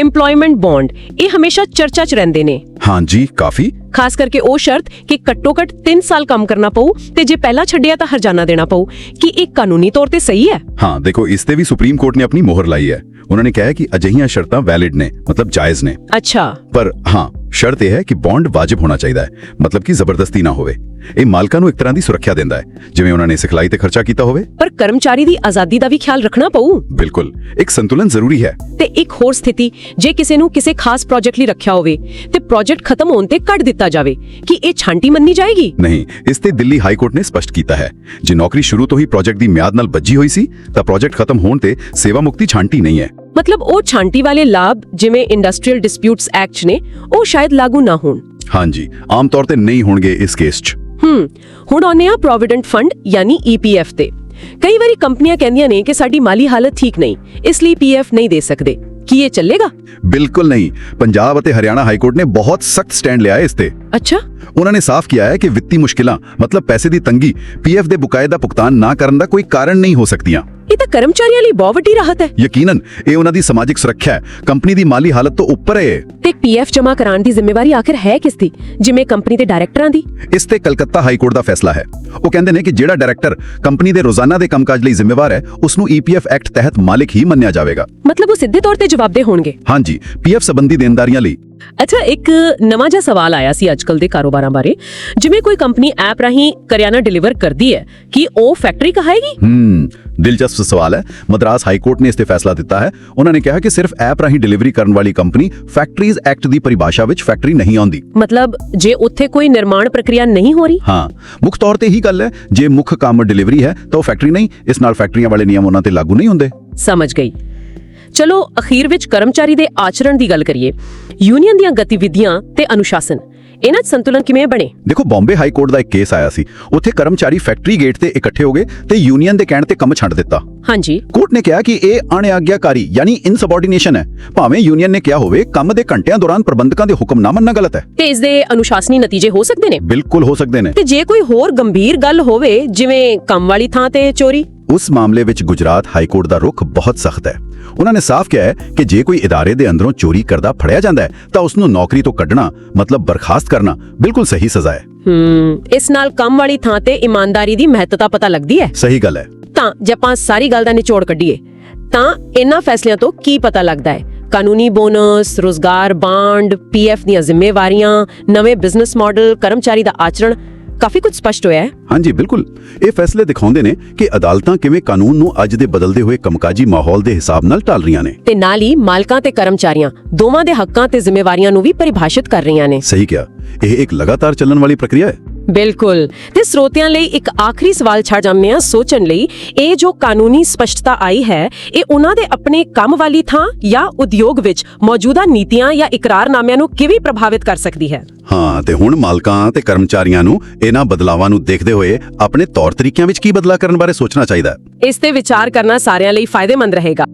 ਇੰਪਲੋਇਮੈਂਟ ਬੌਂਡ, ਇਹ ਹਮੇਸ਼ਾ ਚਰਚਾ 'ਚ ਰਹਿੰਦੇ ਨੇ। ਹਾਂਜੀ, ਕਾਫੀ। ਖਾਸ ਕਰਕੇ ਉਹ ਸ਼ਰਤ ਕਿ ਘੱਟੋ-ਘੱਟ 3 ਸਾਲ ਕੰਮ ਕਰਨਾ ਪਊ ਤੇ ਜੇ ਪਹਿਲਾਂ ਛੱਡਿਆ ਤਾਂ ਹਰਜਾਨਾ ਦੇਣਾ ਪਊ। ਕਿ ਇਹ ਕਾਨੂੰਨੀ ਤੌਰ ਤੇ ਸਹੀ ਹੈ? ਹਾਂ, ਦੇਖੋ, ਇਸ ਤੇ ਵੀ ਸੁਪਰੀਮ ਕੋਰਟ ਨੇ ਆਪਣੀ ਮੋਹਰ ਲਾਈ ਹੈ। ਉਹਨਾਂ ਨੇ ਕਿਹਾ ਕਿ ਅਜਿਹੀਆਂ ਸ਼ਰਤਾਂ ਵੈਲਿਡ ਨੇ, ਮਤਲਬ ਜਾਇਜ਼ ਨੇ। ਅੱਛਾ। ਪਰ ਹਾਂ, ਸ਼ਰਤ ਇਹ ਹੈ ਕਿ ਬੌਂਡ ਵਾਜਿਬ ਹੋਣਾ ਚਾਹੀਦਾ ਹੈ, ਮਤਲਬ ਕਿ ਜ਼ਬਰਦਸਤੀ ਨਾ ਹੋਵੇ। ਇਹ ਮਾਲਕਾਂ ਨੂੰ ਇੱਕ ਤਰ੍ਹਾਂ ਦੀ ਸੁਰੱਖਿਆ ਦਿੰਦਾ ਹੈ, ਜਿਵੇਂ ਉਹਨਾਂ ਨੇ ਸਿਖਲਾਈ ਤੇ ਖਰਚਾ ਕੀਤਾ ਹੋਵੇ। ਪਰ ਕਰਮਚਾਰੀ ਦੀ ਆਜ਼ਾਦੀ ਦਾ ਵੀ ਖਿਆਲ ਰੱਖਣਾ ਪਊ। ਬਿਲਕੁਲ, ਇੱਕ ਸੰਤੁਲਨ ਜ਼ਰੂਰੀ ਹੈ। ਤੇ ਇੱਕ ਹੋਰ ਸਥਿਤੀ, ਜੇ ਕਿਸੇ ਨੂੰ ਕਿਸੇ ਖਾਸ ਪ੍ਰੋਜੈਕਟ ਲਈ ਰੱਖਿਆ ਹੋਵੇ ਤੇ ਪ੍ਰੋਜੈਕਟ ਖਤਮ ਹੋਣ ਤੇ ਕੱਢ ਦਿੱਤਾ ਜਾਵੇ, ਕਿ ਇਹ ਛਾਂਟੀ ਮੰਨੀ ਜਾਏਗੀ? ਨਹੀਂ, ਇਸ ਤੇ ਦਿੱਲੀ ਹਾਈ ਕੋਰਟ ਨੇ ਸਪਸ਼ਟ ਕੀਤਾ ਹੈ, ਜੇ ਨੌਕਰੀ ਸ਼ੁਰੂ ਤੋਂ ਹੀ ਪ੍ਰੋਜੈਕਟ ਦੀ ਮਿਆਦ ਨਾਲ ਬੱਝੀ ਹੋਈ ਸੀ ਤਾਂ ਪ੍ਰੋਜੈਕਟ ਖਤਮ ਹੋਣ ਤੇ ਸੇਵਾ ਮੁਕਤੀ ਛਾਂਟੀ ਨਹੀਂ ਹੈ। ਮਤਲਬ ਉਹ ਛਾਂਟੀ ਵਾਲੇ ਲਾਭ ਜਿਵੇਂ ਇੰਡਸਟਰੀਅਲ ਡਿਸਪਿਊਟਸ ਐਕਟ 'ਚ ਨੇ, ਉਹ ਸ਼ਾਇਦ ਲਾਗੂ ਨਾ ਹੋਣ। ਹਾਂਜੀ, ਆਮ ਤੌਰ ਤੇ ਨਹੀਂ ਹੋਣਗੇ ਇਸ ਕੇਸ 'ਚ। ਹੁਣ ਆਉਂਦੇ ਆ ਪ੍ਰੋਵੀਡੈਂਟ ਫੰਡ ਯਾਨੀ EPF ਤੇ। ਕਈ ਵਾਰੀ ਕੰਪਨੀਆਂ ਕਹਿੰਦੀਆਂ ਨੇ ਕਿ ਸਾਡੀ ਮਾਲੀ ਹਾਲਤ ਠੀਕ ਨਹੀਂ, ਇਸ ਲਈ PF ਨਹੀਂ ਦੇ ਸਕਦੇ। ਕੀ ਇਹ ਚੱਲੇਗਾ? ਬਿਲਕੁਲ ਨਹੀਂ। ਪੰਜਾਬ ਅਤੇ ਹਰਿਆਣਾ ਹਾਈ ਕੋਰਟ ਨੇ ਬਹੁਤ ਸਖਤ ਸਟੈਂਡ ਲਿਆ ਹੈ ਇਸ ਤੇ। ਅੱਛਾ। ਉਹਨਾਂ ਨੇ ਸਾਫ਼ ਕਿਹਾ ਹੈ ਕਿ ਵਿੱਤੀ ਮੁਸ਼ਕਿਲਾਂ, ਮਤਲਬ ਪੈਸੇ ਦੀ ਤੰਗੀ, PF ਦੇ ਬਕਾਏ ਦਾ ਭੁਗਤਾਨ ਨਾ ਕਰਨ ਦਾ ਕੋਈ ਕਾਰਨ ਨਹੀਂ ਹੋ ਸਕਦੀਆਂ। ਇਹ ਤਾਂ ਕਰਮਚਾਰੀਆਂ ਲਈ ਬਹੁਤ ਵੱਡੀ ਰਾਹਤ ਹੈ। ਯਕੀਨਨ, ਇਹ ਉਹਨਾਂ ਦੀ ਸਮਾਜਿਕ ਸੁਰੱਖਿਆ ਹੈ, ਕੰਪਨੀ ਦੀ ਮਾਲੀ ਹਾਲਤ ਤੋਂ ਉੱਪਰ ਹੈ। ਤੇ PF ਜਮ੍ਹਾਂ ਕਰਾਉਣ ਦੀ ਜ਼ਿੰਮੇਵਾਰੀ ਆਖਿਰ ਹੈ ਕਿਸ ਦੀ? ਜਿਵੇਂ ਕੰਪਨੀ ਦੇ ਡਾਇਰੈਕਟਰਾਂ ਦੀ? ਇਸ ਤੇ ਕਲਕੱਤਾ ਹਾਈ ਕੋਰਟ ਦਾ ਫੈਸਲਾ ਹੈ। ਉਹ ਕਹਿੰਦੇ ਨੇ ਕਿ ਜਿਹੜਾ ਡਾਇਰੈਕਟਰ ਕੰਪਨੀ ਦੇ ਰੋਜ਼ਾਨਾ ਦੇ ਕੰਮਕਾਜ ਲਈ ਜ਼ਿੰਮੇਵਾਰ ਹੈ, ਉਸ ਨੂੰ EPF ਐਕਟ ਤਹਿਤ ਮਾਲਿਕ ਹੀ ਮੰਨਿਆ ਜਾਵੇਗਾ। ਮਤਲਬ ਉਹ ਸਿੱਧੇ ਤੌਰ ਤੇ ਜਵਾਬਦੇਹ ਹੋਣਗੇ। ਹਾਂਜੀ, PF ਸੰਬੰਧੀ ਦੇਣਦਾਰੀਆਂ ਲਈ। ਅੱਛਾ, ਇੱਕ ਨਵਾਂ ਜਿਹਾ ਸਵਾਲ ਆਇਆ ਸੀ ਅੱਜਕੱਲ ਦੇ ਕਾਰੋਬਾਰਾਂ ਬਾਰੇ। ਜਿਵੇਂ ਕੋਈ ਕੰਪਨੀ ਐਪ ਰਾਹੀਂ ਕਰਿਆਨਾ ਡਿਲੀਵਰ ਕਰਦੀ ਹੈ, ਕਿ ਉਹ ਫੈਕਟਰੀ ਕਹਾਏਗੀ? ਦਿਲਚਸਪ ਸਵਾਲ ਹੈ। ਮਦਰਾਸ ਹਾਈ ਕੋਰਟ ਨੇ ਇਸ ਤੇ ਫੈਸਲਾ ਦਿੱਤਾ ਹੈ। ਉਹਨਾਂ ਨੇ ਕਿਹਾ ਕਿ ਸਿਰਫ ਐਪ ਰਾਹੀਂ ਡਿਲੀਵਰੀ ਕਰਨ ਵਾਲੀ ਕੰਪਨੀ ਫੈਕਟਰੀਜ਼ ਐਕਟ ਦੀ ਪਰਿਭਾਸ਼ਾ ਵਿੱਚ ਫੈਕਟਰੀ ਨਹੀਂ ਆਉਂਦੀ। ਮਤਲਬ ਜੇ ਉੱਥੇ ਕੋਈ ਨਿਰਮਾਣ ਪ੍ਰਕਿਰਿਆ ਨਹੀਂ ਹੋ ਰਹੀ? ਹਾਂ, ਮੁੱਖ ਤੌਰ ਤੇ ਹੀ ਗੱਲ ਹੈ। ਜੇ ਮੁੱਖ ਕੰਮ ਡਿਲੀਵਰੀ ਹੈ ਤਾਂ ਉਹ ਫੈਕਟਰੀ ਨਹੀਂ। ਇਸ ਨਾਲ ਫੈਕਟਰੀਆਂ ਵਾਲੇ ਨਿਯਮ ਉਹਨਾਂ ਤੇ ਲਾਗੂ ਨਹੀਂ ਹੁੰਦੇ। ਸਮਝ ਗਈ। ਚਲੋ ਅਖੀਰ ਵਿੱਚ ਕਰਮਚਾਰੀ ਦੇ ਆਚਰਣ ਦੀ ਗੱਲ ਕਰੀਏ। ਯੂਨੀਅਨ ਦੀਆਂ ਗਤੀਵਿਧੀਆਂ ਤੇ ਅਨੁਸ਼ਾਸਨ, ਇਹਨਾਂ 'ਚ ਸੰਤੁਲਨ ਕਿਵੇਂ ਬਣੇ? ਦੇਖੋ, ਬੰਬੇ ਹਾਈ ਕੋਰਟ ਦਾ ਇੱਕ ਕੇਸ ਆਇਆ ਸੀ। ਉੱਥੇ ਕਰਮਚਾਰੀ ਫੈਕਟਰੀ ਗੇਟ ਤੇ ਇਕੱਠੇ ਹੋ ਗਏ ਤੇ ਯੂਨੀਅਨ ਦੇ ਕਹਿਣ ਤੇ ਕੰਮ ਛੱਡ ਦਿੱਤਾ। ਹਾਂਜੀ। ਕੋਰਟ ਨੇ ਕਿਹਾ ਕਿ ਇਹ ਅਣਆਗਿਆਕਾਰੀ ਯਾਨੀ ਇਨਸਬਆਰਡੀਨੇਸ਼ਨ ਹੈ। ਭਾਵੇਂ ਯੂਨੀਅਨ ਨੇ ਕਿਹਾ ਹੋਵੇ, ਕੰਮ ਦੇ ਘੰਟਿਆਂ ਦੌਰਾਨ ਪ੍ਰਬੰਧਕਾਂ ਦੇ ਹੁਕਮ ਨਾ ਮੰਨਣਾ ਗਲਤ ਹੈ। ਤੇ ਇਸ ਦੇ ਅਨੁਸ਼ਾਸਨੀ ਨਤੀਜੇ ਹੋ ਸਕਦੇ ਨੇ? ਬਿਲਕੁਲ ਹੋ ਸਕਦੇ ਨੇ। ਤੇ ਜੇ ਕੋਈ ਹੋਰ ਗੰਭੀਰ ਗੱਲ ਹੋਵੇ, ਜਿਵੇਂ ਕੰਮ ਵਾਲੀ ਥਾਂ ਤੇ ਚੋਰੀ? ਉਸ ਮਾਮਲੇ ਵਿੱਚ ਗੁਜਰਾਤ ਹਾਈ ਕੋਰਟ ਦਾ ਰੁਖ ਬਹੁਤ ਸਖਤ ਹੈ। ਉਹਨਾਂ ਨੇ ਸਾਫ਼ ਕਿਹਾ ਹੈ ਕਿ ਜੇ ਕੋਈ ਇਦਾਰੇ ਦੇ ਅੰਦਰੋਂ ਚੋਰੀ ਕਰਦਾ ਫੜਿਆ ਜਾਂਦਾ ਹੈ ਤਾਂ ਉਸ ਨੂੰ ਨੌਕਰੀ ਤੋਂ ਕੱਢਣਾ, ਮਤਲਬ ਬਰਖਾਸਤ ਕਰਨਾ, ਬਿਲਕੁਲ ਸਹੀ ਸਜ਼ਾ ਹੈ। ਇਸ ਨਾਲ ਕੰਮ ਵਾਲੀ ਥਾਂ ਤੇ ਇਮਾਨਦਾਰੀ ਦੀ ਮਹੱਤਤਾ ਪਤਾ ਲੱਗਦੀ ਹੈ। ਸਹੀ ਗੱਲ ਹੈ। ਤਾਂ ਜੇ ਆਪਾਂ ਸਾਰੀ ਗੱਲ ਦਾ ਨਿਚੋੜ ਕੱਢੀਏ ਤਾਂ ਇਹਨਾਂ ਫੈਸਲਿਆਂ ਤੋਂ ਕੀ ਪਤਾ ਲੱਗਦਾ ਹੈ? ਕਾਨੂੰਨੀ ਬੋਨਸ, ਰੋਜ਼ਗਾਰ ਬਾਂਡ, PF ਦੀਆਂ ਜ਼ਿੰਮੇਵਾਰੀਆਂ, ਨਵੇਂ ਬਿਜ਼ਨਸ ਮਾਡਲ, ਕਰਮਚਾਰੀ ਦਾ ਆਚਰਣ, ਕਾਫੀ ਕੁਝ ਸਪਸ਼ਟ ਹੋਇਆ ਹੈ। ਹਾਂਜੀ, ਬਿਲਕੁਲ। ਇਹ ਫੈਸਲੇ ਦਿਖਾਉਂਦੇ ਨੇ ਕਿ ਅਦਾਲਤਾਂ ਕਿਵੇਂ ਕਾਨੂੰਨ ਨੂੰ ਅੱਜ ਦੇ ਬਦਲਦੇ ਹੋਏ ਕੰਮਕਾਜੀ ਮਾਹੌਲ ਦੇ ਹਿਸਾਬ ਨਾਲ ਢਾਲ ਰਹੀਆਂ ਨੇ। ਤੇ ਨਾਲ ਹੀ ਮਾਲਕਾਂ ਤੇ ਕਰਮਚਾਰੀਆਂ ਦੋਵਾਂ ਦੇ ਹੱਕਾਂ ਤੇ ਜ਼ਿੰਮੇਵਾਰੀਆਂ ਨੂੰ ਵੀ ਪਰਿਭਾਸ਼ਿਤ ਕਰ ਰਹੀਆਂ ਨੇ। ਸਹੀ ਕਿਹਾ। ਇਹ ਇੱਕ ਲਗਾਤਾਰ ਚੱਲਣ ਵਾਲੀ ਪ੍ਰਕਿਰਿਆ ਹੈ। ਬਿਲਕੁਲ ਤੇ ਸਰੋਤਿਆਂ ਲਈ ਇੱਕ ਆਖਰੀ ਸਵਾਲ ਛੱਡ ਜਾਂਦੇ ਆ ਸੋਚਣ ਲਈ, ਇਹ ਜੋ ਕਾਨੂੰਨੀ ਸਪਸ਼ਟਤਾ ਆਈ ਹੈ ਇਹ ਉਹਨਾਂ ਦੇ ਆਪਣੇ ਕੰਮ ਵਾਲੀ ਥਾਂ ਜਾਂ ਉਦਯੋਗ ਵਿੱਚ ਮੌਜੂਦਾ ਨੀਤੀਆਂ ਜਾਂ ਇਕਰਾਰਨਾਮਿਆਂ ਨੂੰ ਕਿਵੇਂ ਪ੍ਰਭਾਵਿਤ ਕਰ ਸਕਦੀ ਹੈ? ਹਾਂ, ਤੇ ਹੁਣ ਮਾਲਕਾਂ ਤੇ ਕਰਮਚਾਰੀਆਂ ਨੂੰ ਇਹਨਾਂ ਬਦਲਾਵਾਂ ਨੂੰ ਦੇਖਦੇ ਹੋਏ ਆਪਣੇ ਤੌਰ ਤਰੀਕਿਆਂ ਵਿੱਚ ਕੀ ਬਦਲਾਅ ਕਰਨ ਬਾਰੇ ਸੋਚਣਾ ਚਾਹੀਦਾ ਹੈ। ਇਸ ਤੇ ਵਿਚਾਰ ਕਰਨਾ ਸਾਰਿਆਂ ਲਈ ਫਾਇਦੇਮੰਦ ਰਹੇਗਾ।